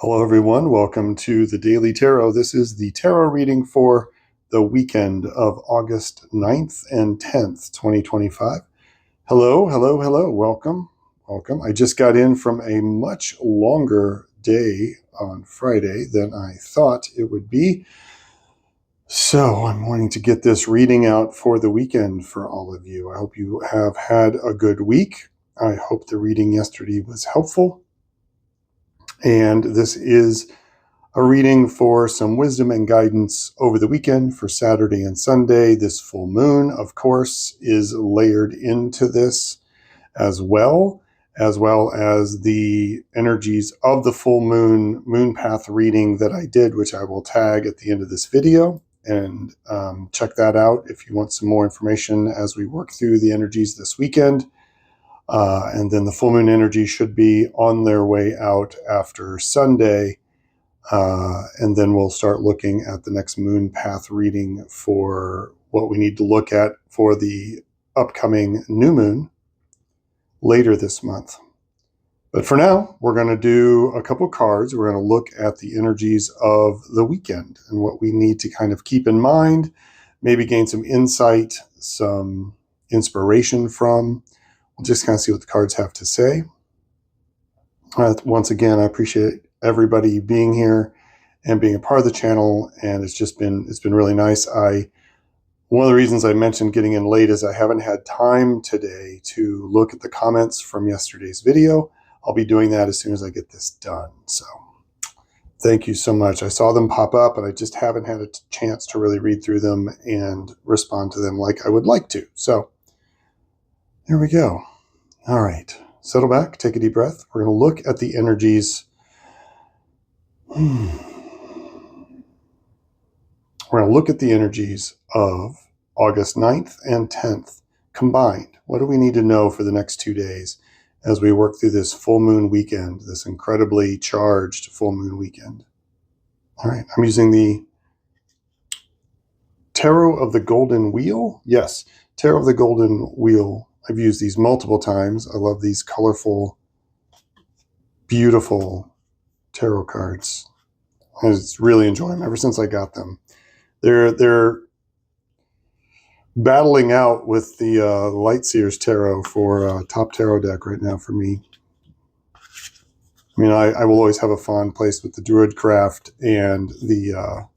Hello, everyone. Welcome to the Daily Tarot. This is the tarot reading for the weekend of August 9th and 10th, 2025. Hello, hello, hello. Welcome, welcome. I just got in from a much longer day on Friday than I thought it would be. So I'm wanting to get this reading out for the weekend for all of you. I hope you have had a good week. I hope the reading yesterday was helpful. And this is a reading for some wisdom and guidance over the weekend for Saturday and Sunday. This full moon, of course, is layered into this as well as the energies of the full moon path reading that I did, which I will tag at the end of this video. And check that out if you want some more information as we work through the energies this weekend. And then the full moon energy should be on their way out after Sunday. And then we'll start looking at the next moon path reading for what we need to look at for the upcoming new moon later this month. But for now, we're going to do a couple cards. We're going to look at the energies of the weekend and what we need to kind of keep in mind, maybe gain some insight, some inspiration from. We'll just kind of see what the cards have to say. Once again, I appreciate everybody being here and being a part of the channel, and it's been really nice. One of the reasons I mentioned getting in late is I haven't had time today to look at the comments from yesterday's video. I'll be doing that as soon as I get this done. So thank you so much. I saw them pop up, and I just haven't had a chance to really read through them and respond to them like I would like to. So there we go. All right. Settle back, take a deep breath. We're going to look at the energies. We're going to look at the energies of August 9th and 10th combined. What do we need to know for the next 2 days as we work through this full moon weekend, this incredibly charged full moon weekend? All right. I'm using the Tarot of the Golden Wheel. Yes, Tarot of the Golden Wheel. I've used these multiple times. I love these colorful, beautiful tarot cards. I just really enjoy them ever since I got them. They're battling out with the Lightseers Tarot for top tarot deck right now for me. I mean, I will always have a fond place with the Druidcraft and the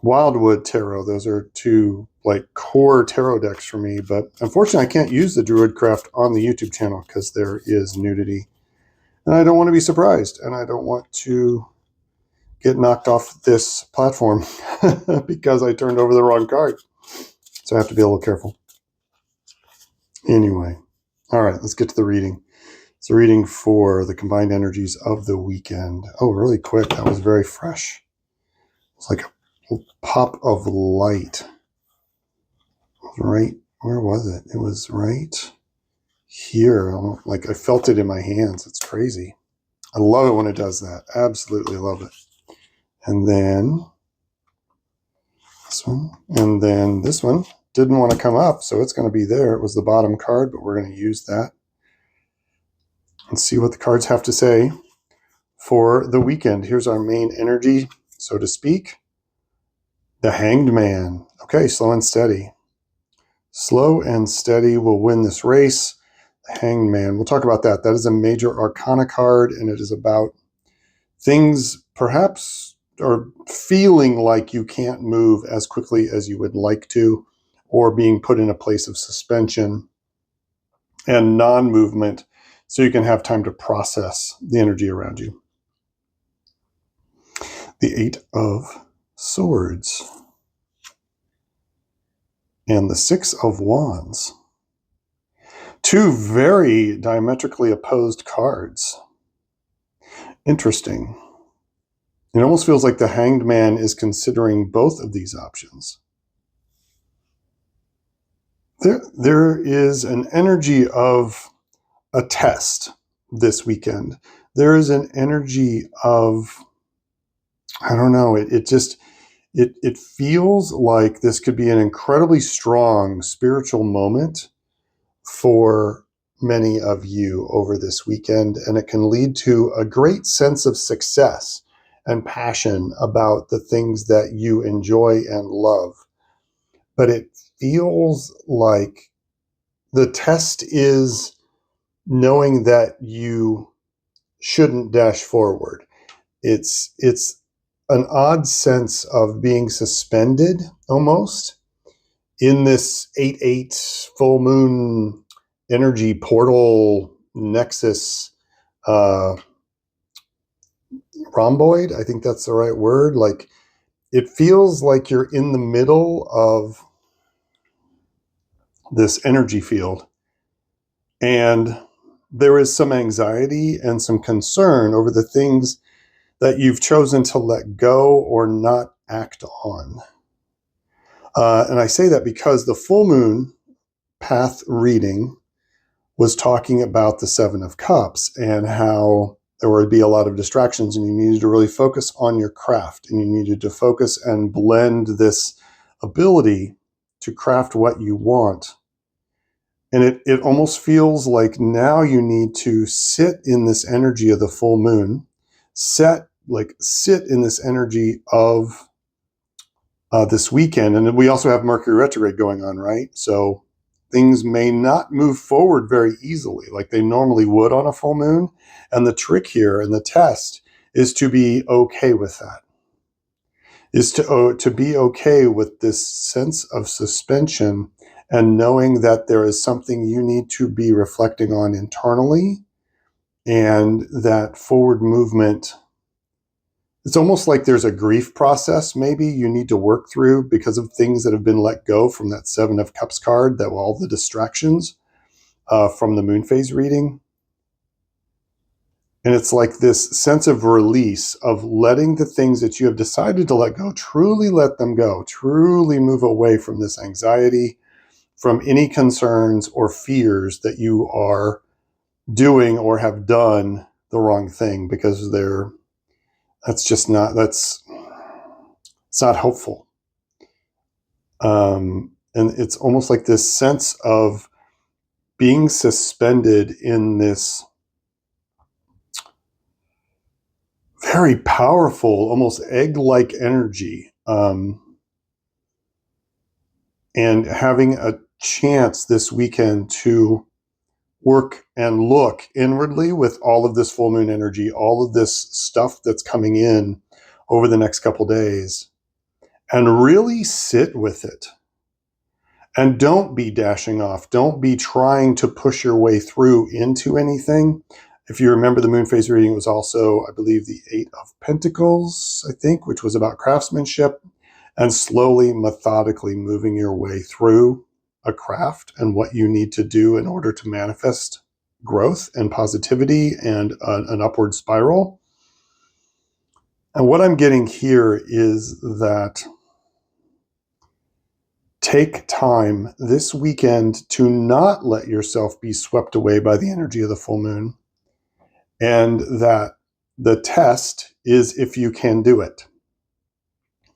Wildwood Tarot. Those are two like core tarot decks for me, but unfortunately I can't use the Druidcraft on the YouTube channel because there is nudity. And I don't want to be surprised, and I don't want to get knocked off this platform because I turned over the wrong card. So I have to be a little careful. Anyway, all right, let's get to the reading. It's a reading for the combined energies of the weekend. Oh, really quick. That was very fresh. It's like a pop of light. Right, where was it? It was right here. Like I felt it in my hands. It's crazy. I love it when it does that. Absolutely love it. And then this one, and then this one didn't want to come up, so it's going to be there. It was the bottom card, but we're going to use that and see what the cards have to say for the weekend. Here's our main energy, so to speak. The Hanged Man. Okay, slow and steady. Slow and steady will win this race. The Hanged Man. We'll talk about that. That is a major arcana card, and it is about things perhaps or feeling like you can't move as quickly as you would like to, or being put in a place of suspension and non-movement so you can have time to process the energy around you. The Eight of Swords and the Six of Wands. Two very diametrically opposed cards. Interesting. It almost feels like the Hanged Man is considering both of these options. There is an energy of a test this weekend. There is an energy of, I don't know, it feels like this could be an incredibly strong spiritual moment for many of you over this weekend, and it can lead to a great sense of success and passion about the things that you enjoy and love. But it feels like the test is knowing that you shouldn't dash forward. It's an odd sense of being suspended almost in this 8-8 full moon energy portal nexus rhomboid. I think that's the right word. Like, it feels like you're in the middle of this energy field, and there is some anxiety and some concern over the things that you've chosen to let go or not act on. And I say that because the full moon path reading was talking about the Seven of Cups and how there would be a lot of distractions, and you needed to really focus on your craft, and you needed to focus and blend this ability to craft what you want. And it almost feels like now you need to sit in this energy of the full moon, sit in this energy of this weekend. And we also have Mercury retrograde going on, right? So things may not move forward very easily like they normally would on a full moon. And the trick here and the test is to be okay with that, is to be okay with this sense of suspension and knowing that there is something you need to be reflecting on internally, and that forward movement, it's almost like there's a grief process maybe you need to work through because of things that have been let go from that Seven of Cups card, that were all the distractions from the moon phase reading. And it's like this sense of release, of letting the things that you have decided to let go, truly let them go, truly move away from this anxiety, from any concerns or fears that you are doing or have done the wrong thing, because it's not helpful. And it's almost like this sense of being suspended in this very powerful, almost egg-like energy, and having a chance this weekend to work and look inwardly with all of this full moon energy, all of this stuff that's coming in over the next couple days, and really sit with it. And don't be dashing off. Don't be trying to push your way through into anything. If you remember, the moon phase reading was also, I believe, the Eight of Pentacles, I think, which was about craftsmanship and slowly, methodically moving your way through a craft and what you need to do in order to manifest growth and positivity and an upward spiral. And what I'm getting here is that take time this weekend to not let yourself be swept away by the energy of the full moon, and that the test is if you can do it.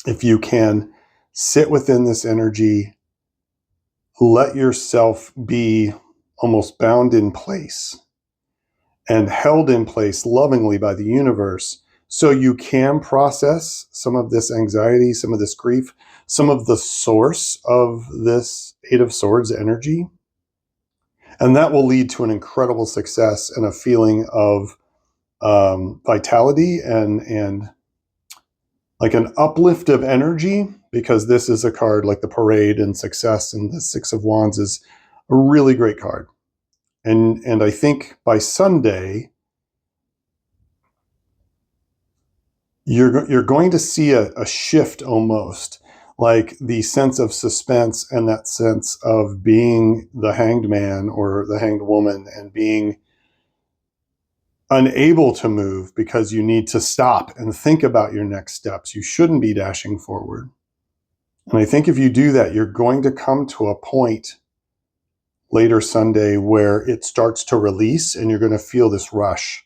If you can sit within this energy, let yourself be almost bound in place and held in place lovingly by the universe, so you can process some of this anxiety, some of this grief, some of the source of this Eight of Swords energy. And that will lead to an incredible success and a feeling of vitality and like an uplift of energy, because this is a card like the Parade and Success, and the Six of Wands is a really great card. And I think by Sunday, you're going to see a shift, almost like the sense of suspense and that sense of being the hanged man or the hanged woman and being unable to move because you need to stop and think about your next steps. You shouldn't be dashing forward. And I think if you do that, you're going to come to a point later Sunday where it starts to release, and you're going to feel this rush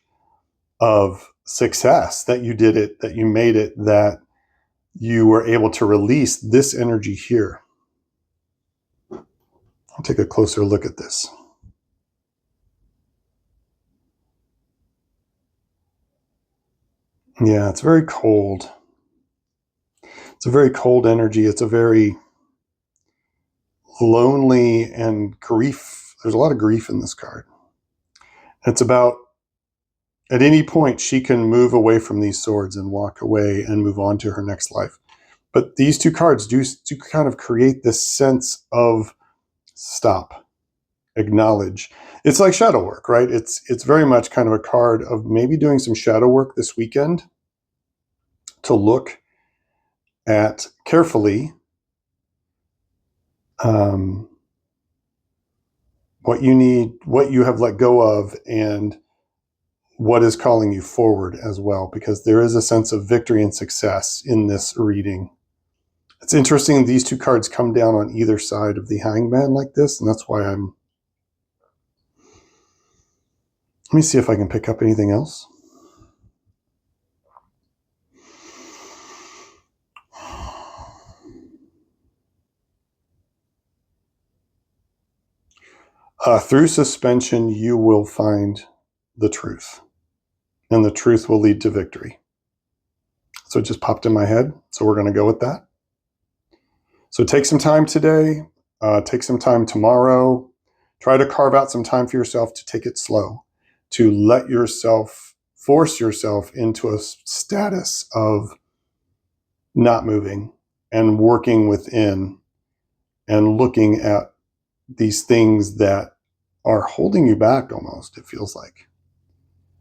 of success, that you did it, that you made it, that you were able to release this energy here. I'll take a closer look at this. Yeah, it's very cold. It's a very cold energy. It's a very lonely and grief. There's a lot of grief in this card. It's about at any point she can move away from these swords and walk away and move on to her next life. But these two cards do kind of create this sense of stop, acknowledge. It's like shadow work, right? It's very much kind of a card of maybe doing some shadow work this weekend to look at carefully what you need, what you have let go of, and what is calling you forward as well, because there is a sense of victory and success in this reading. It's interesting, these two cards come down on either side of the hangman like this, and that's why let me see if I can pick up anything else. Through suspension, you will find the truth, and the truth will lead to victory. So it just popped in my head, so we're going to go with that. So take some time today, take some time tomorrow. Try to carve out some time for yourself to take it slow, to let yourself, force yourself into a status of not moving and working within and looking at these things that are holding you back almost, it feels like.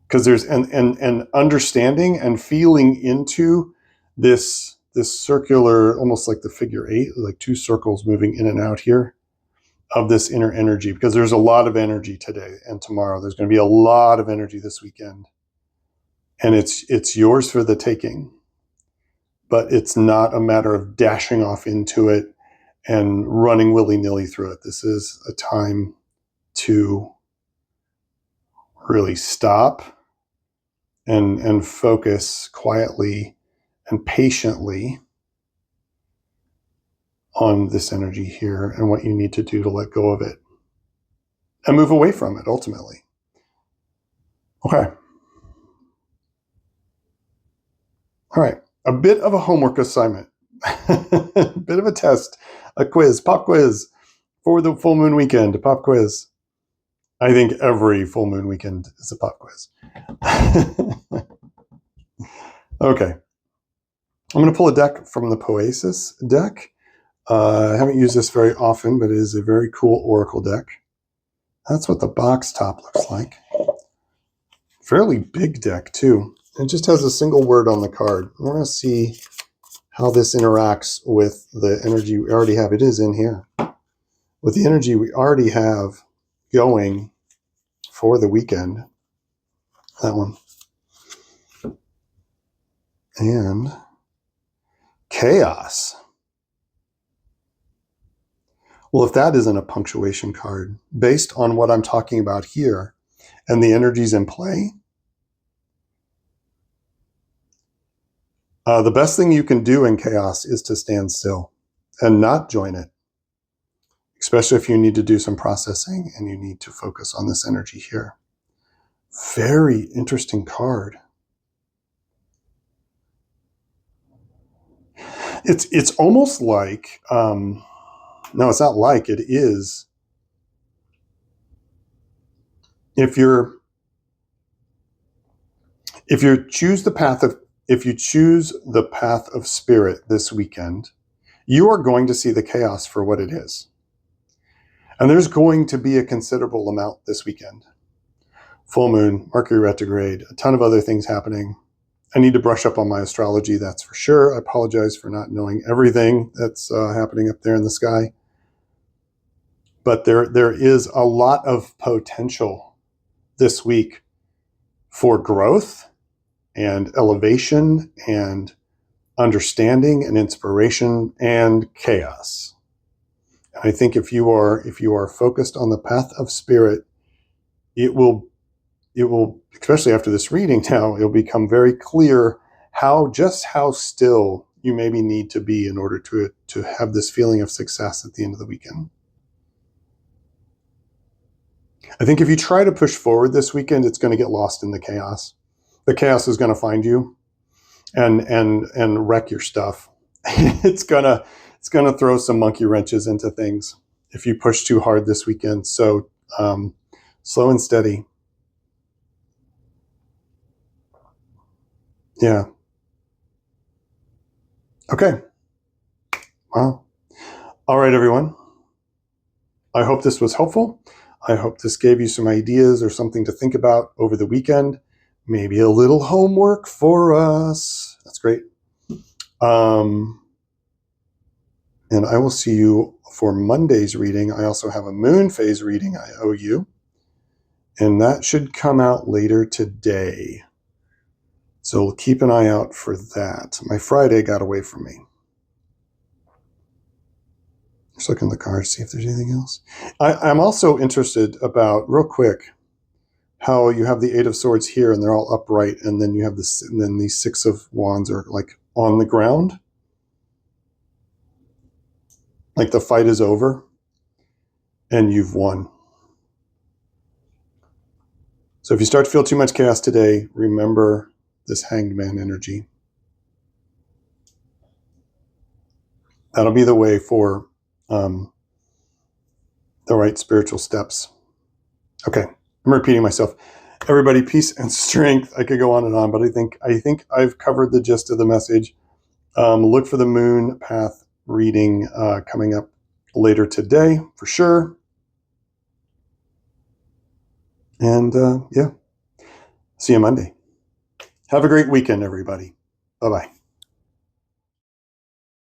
Because there's and understanding and feeling into this circular, almost like the figure eight, like two circles moving in and out here of this inner energy, because there's a lot of energy today and tomorrow. There's going to be a lot of energy this weekend, and it's yours for the taking. But it's not a matter of dashing off into it and running willy-nilly through it. This is a time to really stop and focus quietly and patiently on this energy here and what you need to do to let go of it and move away from it ultimately. Okay. All right. A bit of a homework assignment, a bit of a test, a quiz, pop quiz for the full moon weekend, a pop quiz. I think every full moon weekend is a pop quiz. Okay. I'm going to pull a deck from the Poesis deck. I haven't used this very often, but it is a very cool oracle deck. That's what the box top looks like. Fairly big deck, too. It just has a single word on the card. We're going to see how this interacts with the energy we already have. It is in here. With the energy we already have going for the weekend. That one. And chaos. Well, if that isn't a punctuation card, based on what I'm talking about here and the energies in play, the best thing you can do in chaos is to stand still and not join it, especially if you need to do some processing and you need to focus on this energy here. Very interesting card. It's almost like, no, it's not like, it is. If you choose the path of spirit this weekend, you are going to see the chaos for what it is. And there's going to be a considerable amount this weekend. Full moon, Mercury retrograde, a ton of other things happening. I need to brush up on my astrology, that's for sure. I apologize for not knowing everything that's happening up there in the sky. But there is a lot of potential this week for growth and elevation and understanding and inspiration and chaos. I think if you are focused on the path of spirit, it will, especially after this reading now, it'll become very clear how still you maybe need to be in order to have this feeling of success at the end of the weekend. I think if you try to push forward this weekend, it's going to get lost in the chaos. The chaos is going to find you. and wreck your stuff. It's gonna throw some monkey wrenches into things if you push too hard this weekend. So slow and steady. Yeah. Okay. Wow. All right, everyone. I hope this was helpful. I hope this gave you some ideas or something to think about over the weekend. Maybe a little homework for us. That's great. And I will see you for Monday's reading. I also have a moon phase reading I owe you. And that should come out later today. So keep an eye out for that. My Friday got away from me. Let's look in the cards, see if there's anything else. I'm also interested about, real quick, how you have the Eight of Swords here and they're all upright, and then you have this, and then the Six of Wands are like on the ground. Like the fight is over and you've won. So if you start to feel too much chaos today, remember this Hanged Man energy. That'll be the way for the right spiritual steps. Okay, I'm repeating myself. Everybody, peace and strength. I could go on and on, but I think I've covered the gist of the message. Look for the moon path reading coming up later today for sure. And yeah, see you Monday. Have a great weekend, everybody. Bye-bye.